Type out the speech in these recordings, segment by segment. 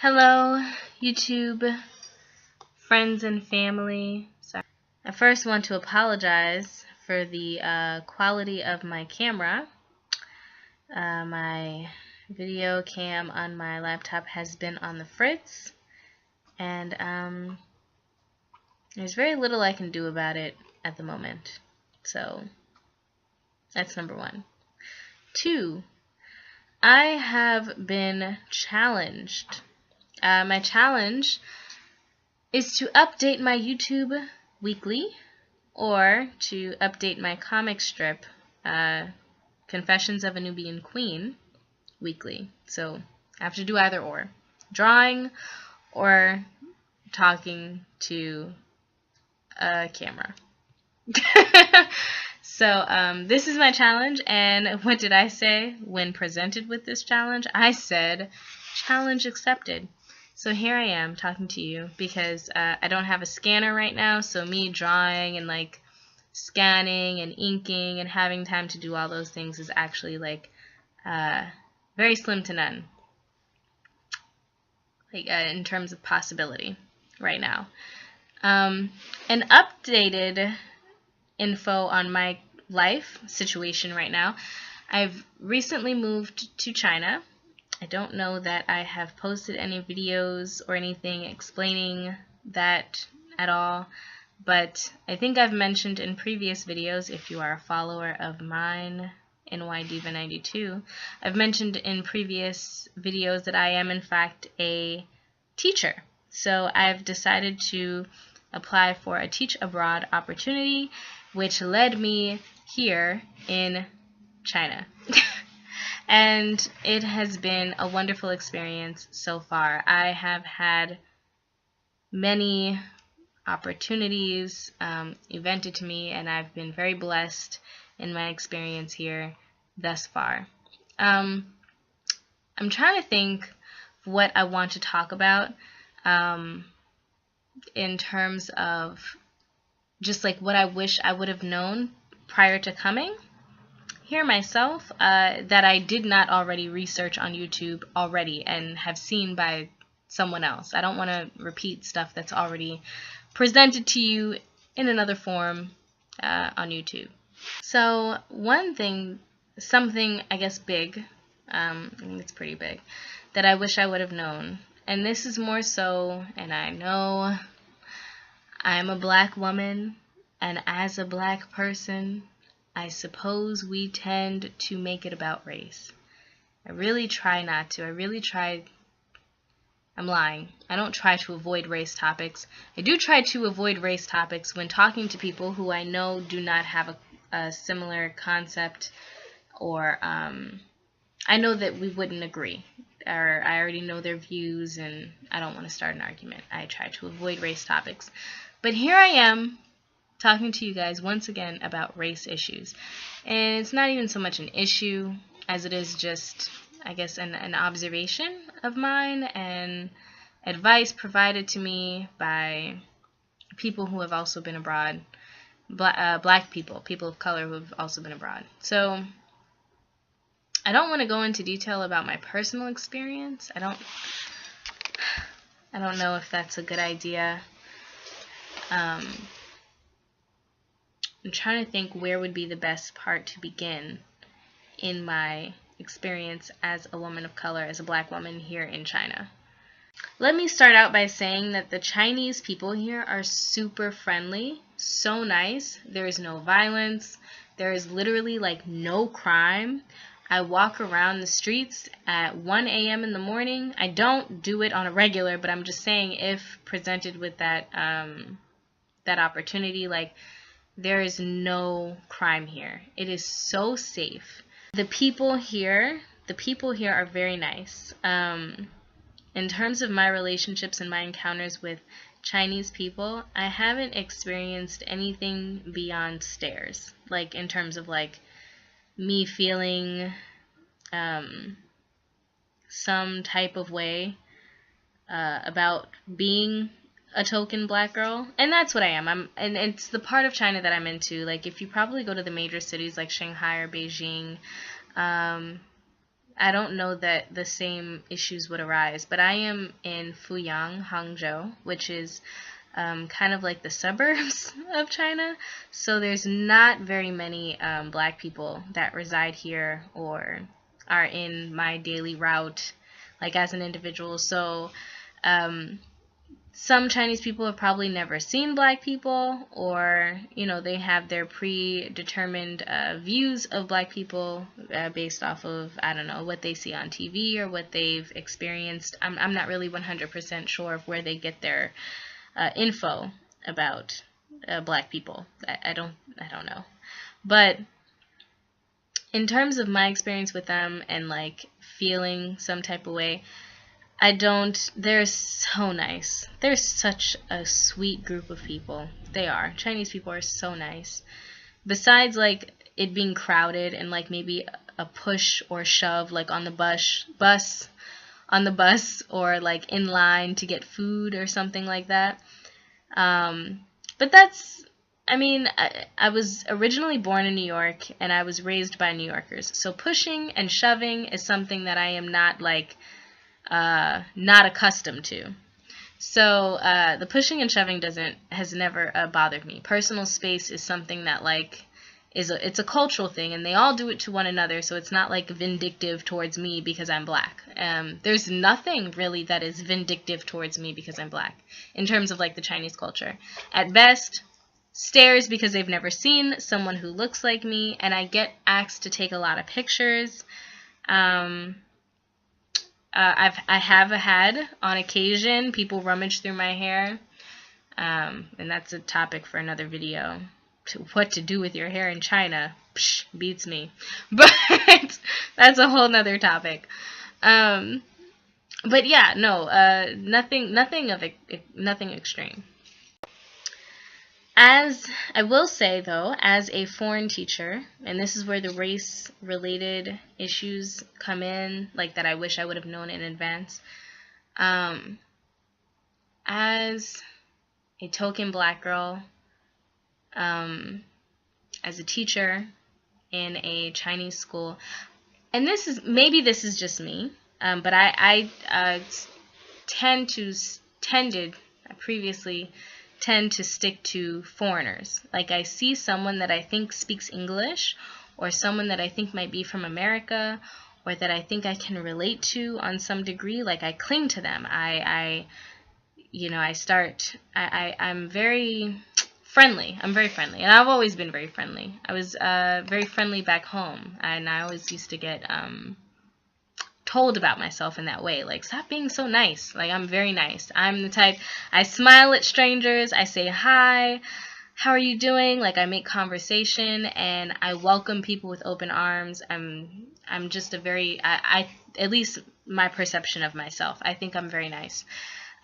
Hello, YouTube friends and family. Sorry. I first want to apologize for the quality of my camera. My video cam on my laptop has been on the fritz, and there's very little I can do about it at the moment. So that's number one. Two, I have been challenged. My challenge is to update my YouTube weekly, or to update my comic strip, Confessions of a Nubian Queen, weekly. So I have to do either or. Drawing or talking to a camera. So this is my challenge, and what did I say when presented with this challenge? I said, challenge accepted. So here I am talking to you because I don't have a scanner right now, so me drawing and like scanning and inking and having time to do all those things is actually like very slim to none, like in terms of possibility right now. An updated info on my life situation right now. I've recently moved to China. I don't know that I have posted any videos or anything explaining that at all, but I think I've mentioned in previous videos, if you are a follower of mine, NYDiva92, I've mentioned in previous videos that I am in fact a teacher. So I've decided to apply for a teach abroad opportunity, which led me here in China. And it has been a wonderful experience so far. I have had many opportunities evented to me, and I've been very blessed in my experience here thus far. I'm trying to think of what I want to talk about in terms of just like what I wish I would have known prior to coming here myself, that I did not already research on YouTube already and have seen by someone else. I don't want to repeat stuff that's already presented to you in another form on YouTube. So one thing, something I guess big, I think it's pretty big, that I wish I would have known, and this is more so, and I know I'm a black woman, and as a black person, I suppose we tend to make it about race. I really try not to. I'm lying. I don't try to avoid race topics. I do try to avoid race topics when talking to people who I know do not have a similar concept, or I know that we wouldn't agree, or I already know their views and I don't want to start an argument. I try to avoid race topics. But here I am talking to you guys once again about race issues. And it's not even so much an issue as it is just, I guess, an observation of mine and advice provided to me by people who have also been abroad, black people, people of color who have also been abroad. So I don't want to go into detail about my personal experience. I don't know if that's a good idea. I'm trying to think where would be the best part to begin in my experience as a woman of color, as a black woman here in China. Let me start out by saying that the Chinese people here are super friendly, so nice. There is no violence. There is literally like no crime. I walk around the streets at 1 a.m. in the morning. I don't do it on a regular, but I'm just saying if presented with that that opportunity, like, there is no crime here. It is so safe. The people here are very nice. In terms of my relationships and my encounters with Chinese people, I haven't experienced anything beyond stares. Like in terms of like me feeling some type of way about being a token black girl, and that's what I am. And it's the part of China that I'm into. Like if you probably go to the major cities like Shanghai or Beijing, I don't know that the same issues would arise, but I am in Fuyang, Hangzhou, which is kind of like the suburbs of China. So there's not very many black people that reside here or are in my daily route, like as an individual. So some Chinese people have probably never seen black people, or they have their predetermined views of black people based off of, I don't know, what they see on TV or what they've experienced. I'm not really 100% sure of where they get their info about black people. I don't know. But in terms of my experience with them and like feeling some type of way, they're so nice. They're such a sweet group of people. They are. Chinese people are so nice. Besides like it being crowded and like maybe a push or shove like on the bus or like in line to get food or something like that. But that's, I was originally born in New York and I was raised by New Yorkers. So pushing and shoving is something that I am not accustomed to. So the pushing and shoving has never bothered me. Personal space is something that like it's a cultural thing, and they all do it to one another. So it's not like vindictive towards me because I'm black. There's nothing really that is vindictive towards me because I'm black in terms of like the Chinese culture. At best, stares because they've never seen someone who looks like me, and I get asked to take a lot of pictures. I have had on occasion people rummage through my hair, and that's a topic for another video. What to do with your hair in China, beats me, but that's a whole nother topic. But yeah, no, nothing extreme. As I will say though, as a foreign teacher, and this is where the race-related issues come in, like that I wish I would have known in advance. As a token black girl, as a teacher in a Chinese school, and this is just me, but I previously tend to stick to foreigners. Like I see someone that I think speaks English, or someone that I think might be from America, or that I think I can relate to on some degree, like I cling to them. I'm very friendly. I'm very friendly, and I've always been very friendly. I was very friendly back home, and I always used to get told about myself in that way, like stop being so nice. Like I'm very nice. I'm the type, I smile at strangers, I say hi, how are you doing, like I make conversation, and I welcome people with open arms. I'm just a very, I at least my perception of myself, I think I'm very nice.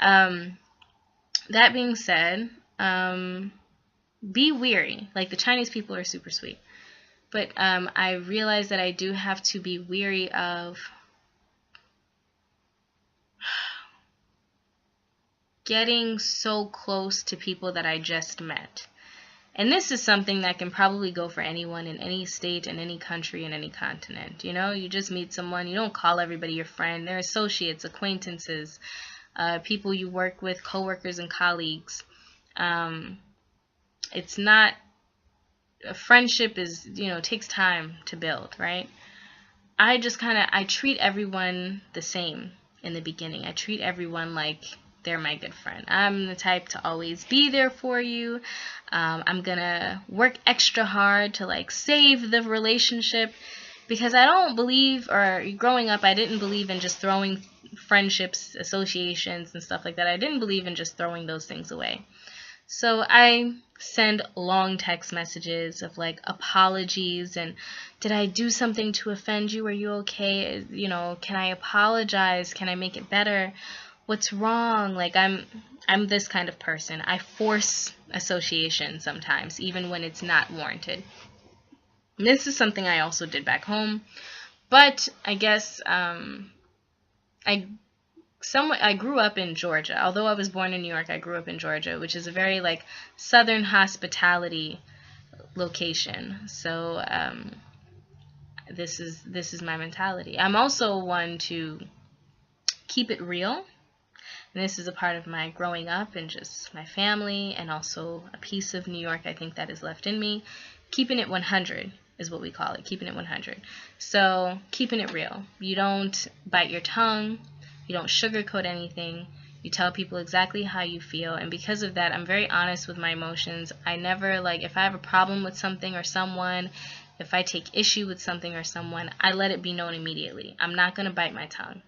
That being said, be weary. Like the Chinese people are super sweet, but I realize that I do have to be weary of getting so close to people that I just met. And this is something that can probably go for anyone in any state, in any country, in any continent. You just meet someone. You don't call everybody your friend. They're associates, acquaintances, people you work with, coworkers and colleagues. It's not, a friendship is, takes time to build, right? I treat everyone the same in the beginning. I treat everyone like they're my good friend. I'm the type to always be there for you. I'm gonna work extra hard to like save the relationship, because I don't believe, or growing up I didn't believe in just throwing friendships, associations and stuff like that. I didn't believe in just throwing those things away. So I send long text messages of like apologies, and did I do something to offend you? Are you okay? Can I apologize? Can I make it better? What's wrong? Like I'm this kind of person. I force association sometimes, even when it's not warranted. And this is something I also did back home, but I guess I grew up in Georgia. Although I was born in New York, I grew up in Georgia, which is a very like southern hospitality location. So This is my mentality. I'm also one to keep it real. And this is a part of my growing up and just my family, and also a piece of New York I think that is left in me. Keeping it 100 is what we call it, keeping it 100. So keeping it real. You don't bite your tongue. You don't sugarcoat anything. You tell people exactly how you feel. And because of that, I'm very honest with my emotions. I never, like, if I have a problem with something or someone, if I take issue with something or someone, I let it be known immediately. I'm not going to bite my tongue.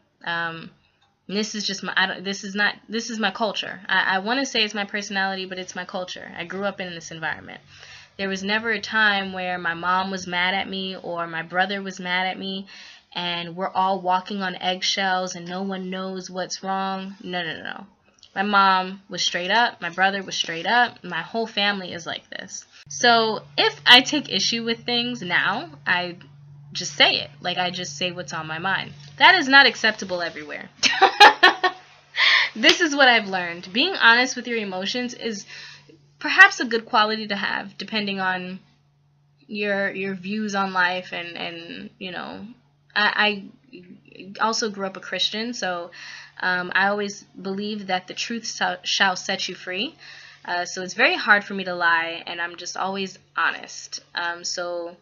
This is just my, this is my culture. I want to say it's my personality, but it's my culture. I grew up in this environment. There was never a time where my mom was mad at me or my brother was mad at me and we're all walking on eggshells and no one knows what's wrong. No. My mom was straight up. My brother was straight up. My whole family is like this. So if I take issue with things now, I just say it. Like, I just say what's on my mind. That is not acceptable everywhere. This is what I've learned. Being honest with your emotions is perhaps a good quality to have, depending on your views on life. And you know, I also grew up a Christian, so I always believe that the truth shall set you free. So it's very hard for me to lie, and I'm just always honest. So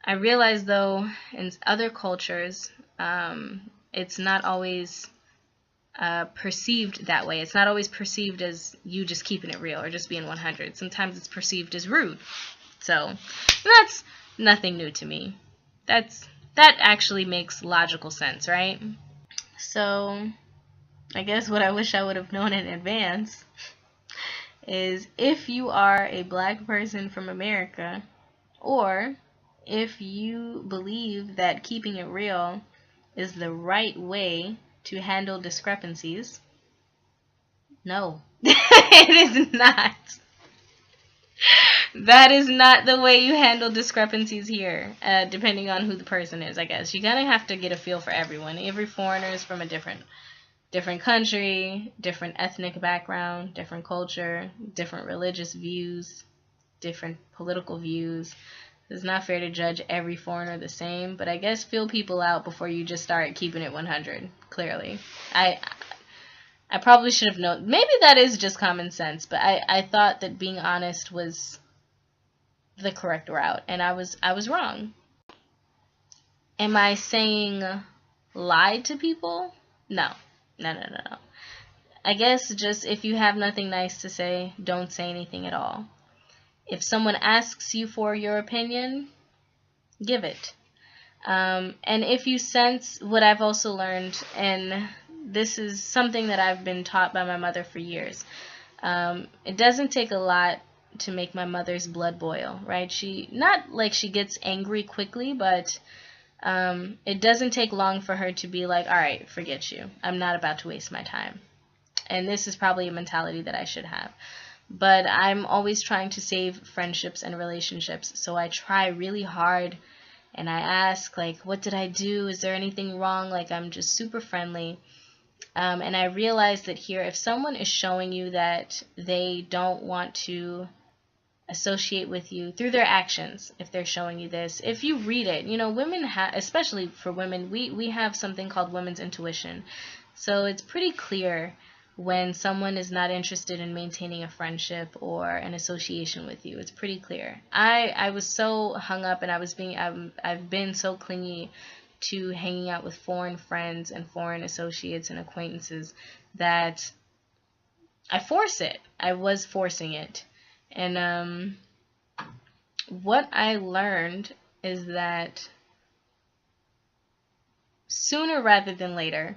I realize, though, in other cultures, it's not always perceived that way. It's not always perceived as you just keeping it real or just being 100. Sometimes it's perceived as rude. So that's nothing new to me. That actually makes logical sense, right? So I guess what I wish I would have known in advance is, if you are a black person from America, or if you believe that keeping it real is the right way to handle discrepancies, no, it is not. That is not the way you handle discrepancies here, depending on who the person is, I guess. You kind of have to get a feel for everyone. Every foreigner is from a different country, different ethnic background, different culture, different religious views, different political views. It's not fair to judge every foreigner the same, but I guess feel people out before you just start keeping it 100, clearly. I probably should have known. Maybe that is just common sense, but I thought that being honest was the correct route, and I was wrong. Am I saying lie to people? No. I guess just if you have nothing nice to say, don't say anything at all. If someone asks you for your opinion, give it. And if you sense, what I've also learned, and this is something that I've been taught by my mother for years, it doesn't take a lot to make my mother's blood boil, right? Not like she gets angry quickly, but it doesn't take long for her to be like, all right, forget you. I'm not about to waste my time. And this is probably a mentality that I should have. But I'm always trying to save friendships and relationships, so I try really hard, and I ask, like, what did I do? Is there anything wrong? Like, I'm just super friendly. And I realize that here, if someone is showing you that they don't want to associate with you through their actions, if they're showing you this, if you read it, you know, women especially for women, we have something called women's intuition. So it's pretty clear when someone is not interested in maintaining a friendship or an association with you. It's pretty clear. I was so hung up, and I've been so clingy to hanging out with foreign friends and foreign associates and acquaintances that I force it. I was forcing it. And what I learned is that sooner rather than later,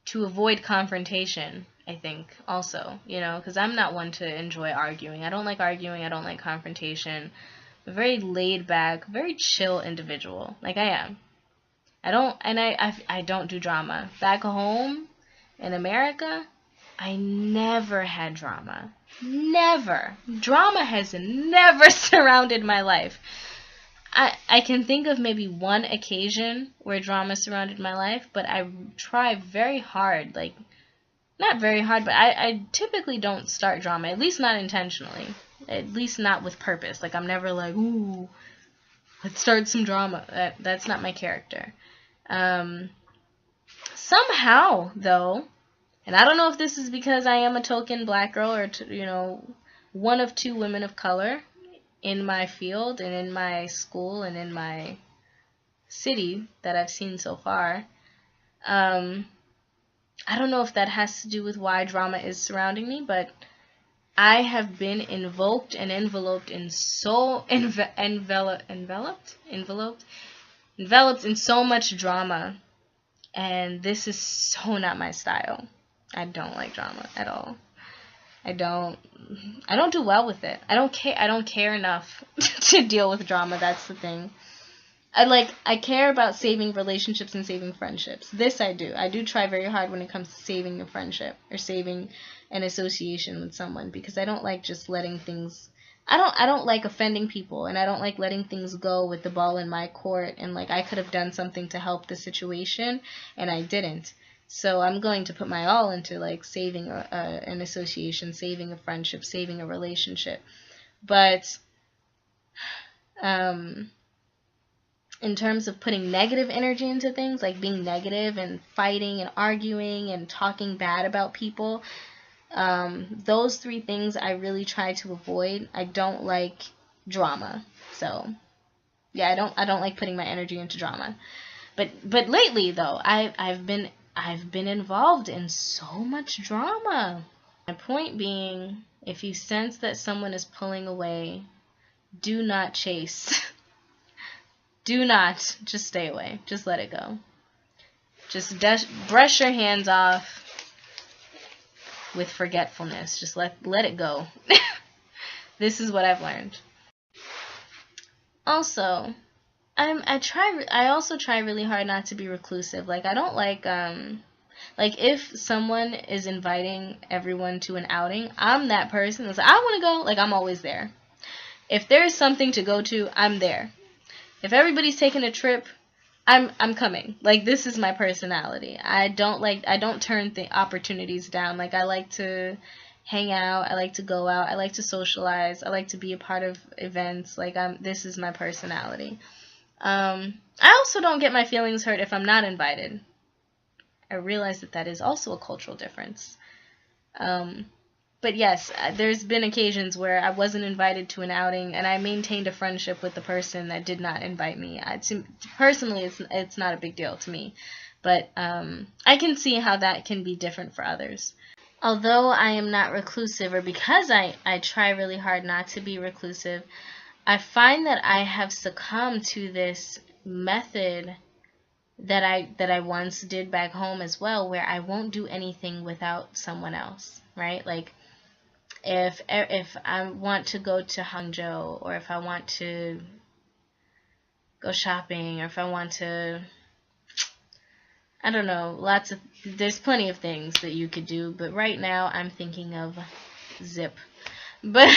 to avoid confrontation, I think, also, you know, because I'm not one to enjoy arguing. I don't like arguing. I don't like confrontation. I'm a very laid back, very chill individual. Like, I am. I don't do drama. Back home in America, I never had drama. Never. Drama has never surrounded my life. I can think of maybe one occasion where drama surrounded my life, but I try very hard, like, not very hard, but I typically don't start drama, at least not intentionally, at least not with purpose. Like, I'm never like, ooh, let's start some drama. That's not my character. Somehow, though, and I don't know if this is because I am a token black girl or, one of two women of color in my field and in my school and in my city that I've seen so far. I don't know if that has to do with why drama is surrounding me, but I have been invoked and enveloped in enveloped in so much drama, and this is so not my style. I don't like drama at all. I don't do well with it. I don't care enough to deal with drama. That's the thing. I care about saving relationships and saving friendships. This I do. I do try very hard when it comes to saving a friendship or saving an association with someone, because I don't like just letting things, I don't like offending people, and I don't like letting things go with the ball in my court, and I could have done something to help the situation and I didn't. So I'm going to put my all into saving an association, saving a friendship, saving a relationship. But in terms of putting negative energy into things, like being negative and fighting and arguing and talking bad about people, those three things I really try to avoid. I don't like drama. So yeah, I don't like putting my energy into drama. But lately though, I've been involved in so much drama. My point being, if you sense that someone is pulling away, do not chase. Do not. Just stay away. Just let it go. Just brush your hands off with forgetfulness. Just let it go. This is what I've learned. Also, I also try really hard not to be reclusive. I don't like if someone is inviting everyone to an outing, I'm that person that's I want to go. I'm always there. If there's something to go to, I'm there. If everybody's taking a trip, I'm coming. This is my personality. I don't turn the opportunities down. I like to hang out. I like to go out. I like to socialize. I like to be a part of events. This is my personality. I also don't get my feelings hurt if I'm not invited. I realize that is also a cultural difference. But yes, there's been occasions where I wasn't invited to an outing, and I maintained a friendship with the person that did not invite me. Personally, it's not a big deal to me, but I can see how that can be different for others. Although I am not reclusive, or because I try really hard not to be reclusive, I find that I have succumbed to this method that I once did back home as well, where I won't do anything without someone else, right? If I want to go to Hangzhou, or if I want to go shopping, or if I want to, I don't know, there's plenty of things that you could do, but right now I'm thinking of Zip. But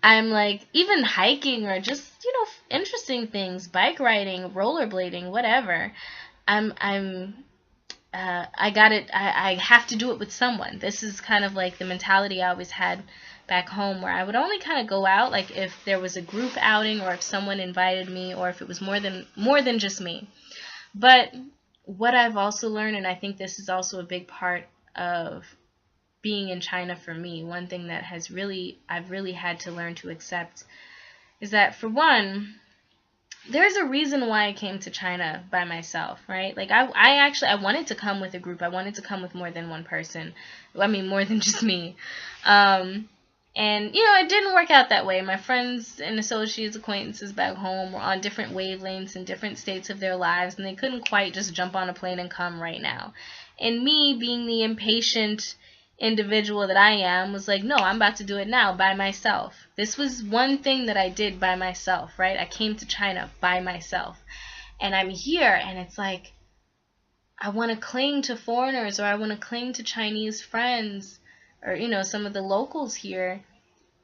I'm even hiking, or just, interesting things, bike riding, rollerblading, whatever. I have to do it with someone. This is kind of the mentality I always had back home, where I would only kind of go out if there was a group outing, or if someone invited me, or if it was more than just me. But what I've also learned, and I think this is also a big part of being in China for me, one thing that I've really had to learn to accept, is that, for one, there's a reason why I came to China by myself, right? I wanted to come with a group. I wanted to come with more than one person. More than just me. And, it didn't work out that way. My friends and associates, acquaintances back home were on different wavelengths in different states of their lives, and they couldn't quite just jump on a plane and come right now. And me, being the impatient individual that I am, was no, I'm about to do it now by myself. This was one thing that I did by myself, right? I came to China by myself, and I'm here, and it's I want to cling to foreigners, or I want to cling to Chinese friends, or some of the locals here,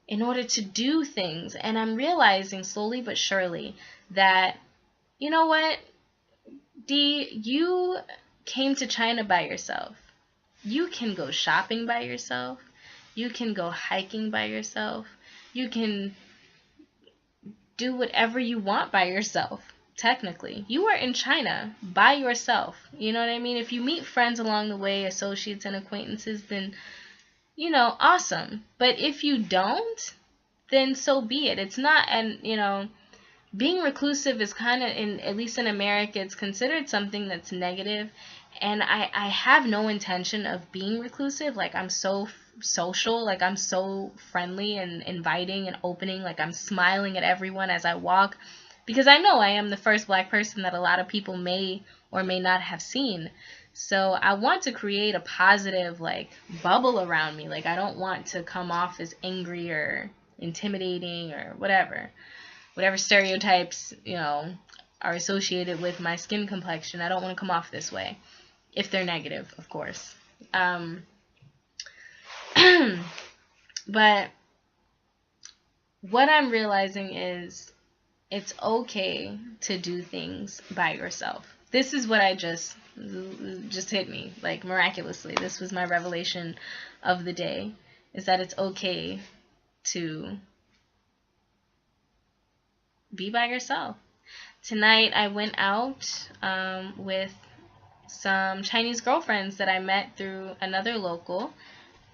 in order to do things. And I'm realizing slowly but surely that, you know what, Dee, you came to China by yourself. You can go shopping by yourself. You can go hiking by yourself. You can do whatever you want by yourself. Technically, you are in China by yourself. You know what I mean? If you meet friends along the way, associates and acquaintances, then, you know, awesome. But if you don't, then so be it. It's not, and, you know, being reclusive is kind of, in at least in America, it's considered something that's negative. And I have no intention of being reclusive. Like, I'm so social, like I'm so friendly and inviting and opening, like I'm smiling at everyone as I walk, because I know I am the first black person that a lot of people may or may not have seen. So I want to create a positive, like, bubble around me. Like, I don't want to come off as angry or intimidating or whatever stereotypes, you know, are associated with my skin complexion. I don't want to come off this way, if they're negative, of course. But what I'm realizing is it's okay to do things by yourself. This is what I just hit me, like, miraculously. This was my revelation of the day, is that it's okay to be by yourself. Tonight I went out with some Chinese girlfriends that I met through another local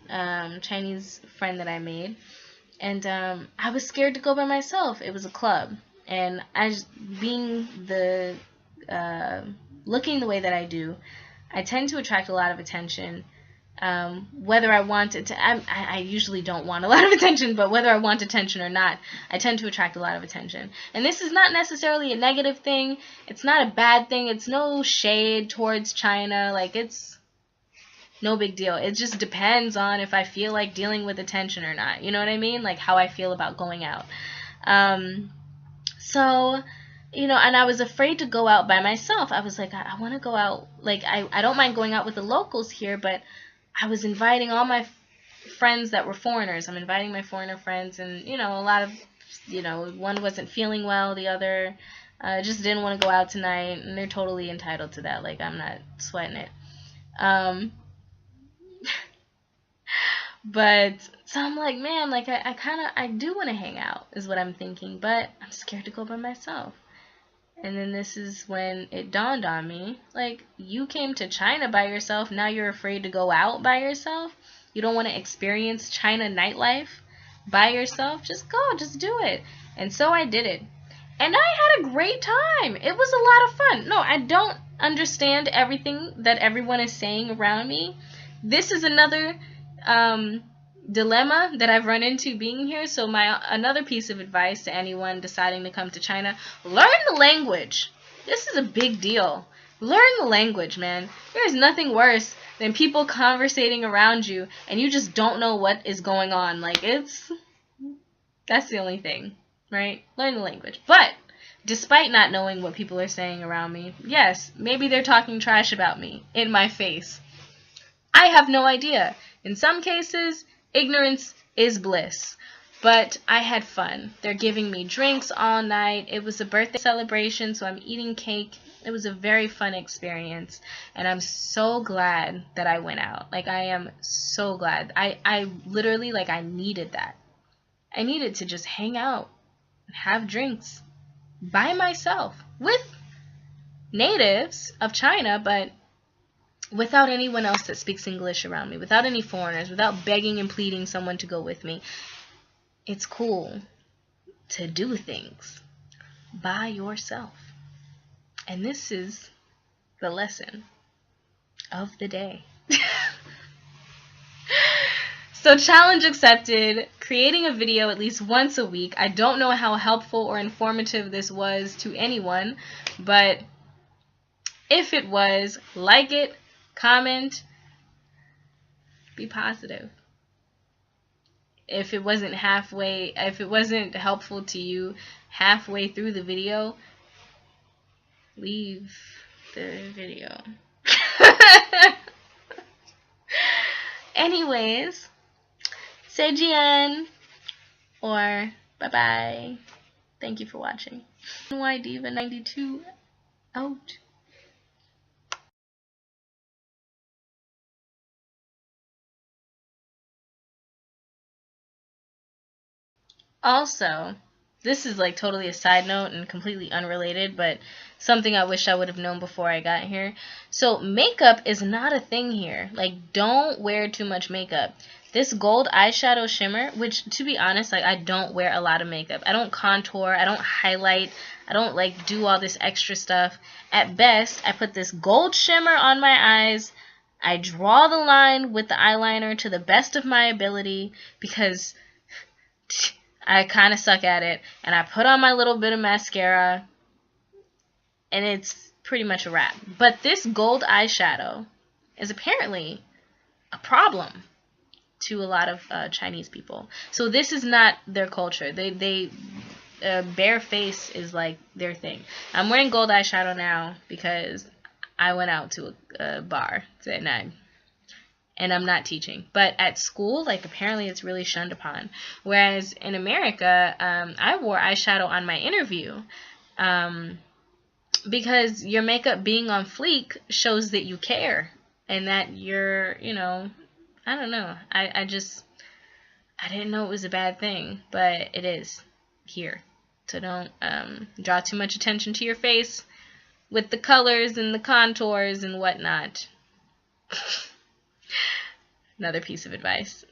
Chinese friend that I made. And I was scared to go by myself. It was a club. And being the, looking the way that I do, I tend to attract a lot of attention. Whether I want it to, I usually don't want a lot of attention, but whether I want attention or not, I tend to attract a lot of attention. And this is not necessarily a negative thing. It's not a bad thing. It's no shade towards China. Like, it's no big deal. It just depends on if I feel like dealing with attention or not. You know what I mean? Like, how I feel about going out. So, you know, and I was afraid to go out by myself. I was like, I want to go out. Like, I don't mind going out with the locals here, but I was inviting all my friends that were foreigners. I'm inviting my foreigner friends, and, you know, a lot of, you know, one wasn't feeling well, the other just didn't want to go out tonight, and they're totally entitled to that. Like, I'm not sweating it. But so I'm like, man, like, I do want to hang out, is what I'm thinking, but I'm scared to go by myself. And then this is when it dawned on me, like, you came to China by yourself, now you're afraid to go out by yourself? You don't want to experience China nightlife by yourself? Just go, just do it. And so I did it. And I had a great time. It was a lot of fun. No, I don't understand everything that everyone is saying around me. This is another dilemma that I've run into being here. So another piece of advice to anyone deciding to come to China: learn the language. This is a big deal. Learn the language, man. There is nothing worse than people conversating around you and you just don't know what is going on. Like, that's the only thing, right? Learn the language. But despite not knowing what people are saying around me, yes, maybe they're talking trash about me in my face. I have no idea. In some cases, ignorance is bliss. But I had fun. They're giving me drinks all night. It was a birthday celebration, so I'm eating cake. It was a very fun experience. And I'm so glad that I went out. Like, I am so glad. I literally, like, I needed that. I needed to just hang out and have drinks by myself with natives of China, but without anyone else that speaks English around me, without any foreigners, without begging and pleading someone to go with me. It's cool to do things by yourself. And this is the lesson of the day. So, challenge accepted, creating a video at least once a week. I don't know how helpful or informative this was to anyone, but if it was, like it, comment, be positive. If it wasn't helpful to you halfway through the video, leave the video. Anyways, Seijian, or bye-bye. Thank you for watching. NY Diva 92 out. Also, this is like totally a side note and completely unrelated, but something I wish I would have known before I got here. So makeup is not a thing here. Like, don't wear too much makeup. This gold eyeshadow shimmer, which to be honest, like, I don't wear a lot of makeup. I don't contour, I don't highlight, I don't like do all this extra stuff. At best, I put this gold shimmer on my eyes. I draw the line with the eyeliner to the best of my ability because I kind of suck at it. And I put on my little bit of mascara, and it's pretty much a wrap. But this gold eyeshadow is apparently a problem to a lot of Chinese people. So this is not their culture. They bare face is like their thing. I'm wearing gold eyeshadow now because I went out to a bar that night. And I'm not teaching. But at school, like, apparently it's really shunned upon. Whereas in America, I wore eyeshadow on my interview. Because your makeup being on fleek shows that you care. And that you're, you know, I don't know. I didn't know it was a bad thing. But it is here. So don't draw too much attention to your face with the colors and the contours and whatnot. Another piece of advice.